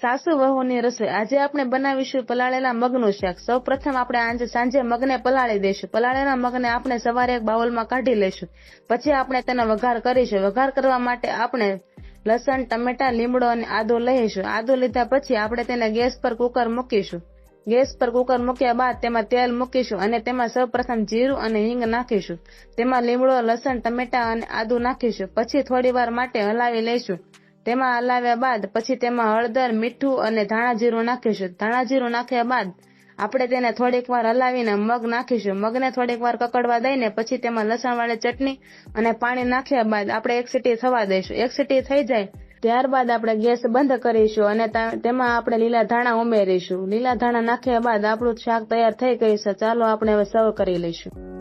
સાસુ વહુની રસોઈ. આજે આપણે બનાવીશું પલાળેલા મગનું શાક. સૌ પ્રથમ આપણે આજે સાંજે મગને પલાળી દઈશું. પલાળેલા મગને આપણે સવારે એક બાઉલમાં કાઢી લઈશું. પછી આપણે તેનો વઘાર કરીશું. વઘાર કરવા માટે આપણે લસણ, ટમેટા, લીમડો અને આદુ લઈશું. આદુ લીધા પછી આપણે તેને ગેસ પર કુકર મૂકીશું. ગેસ પર કુકર મૂક્યા બાદ તેમાં તેલ મૂકીશું અને તેમાં સૌ પ્રથમ જીરું અને હિંગ નાખીશું. તેમાં લીમડો, લસણ, ટમેટા અને આદુ નાખીશું. પછી થોડી વાર માટે હલાવી લઈશું. તેમાં હલાવ્યા બાદ પછી તેમાં હળદર, મીઠું અને ધાણા જીરું નાખીશું. ધાણા જીરું નાખ્યા બાદ આપણે તેને થોડીક વાર હલાવીને મગ નાખીશું. મગને થોડીક વાર કકડવા દઈને પછી તેમાં લસણવાળી ચટણી અને પાણી નાખ્યા બાદ આપણે એક સીટી થવા દઈશું. એક સીટી થઈ જાય ત્યારબાદ આપણે ગેસ બંધ કરીશું અને તેમાં આપણે લીલા ધાણા ઉમેરીશું. લીલા ધાણા નાખ્યા બાદ આપણું શાક તૈયાર થઈ ગયું છે. ચાલો આપણે હવે સર્વ કરી લઈશું.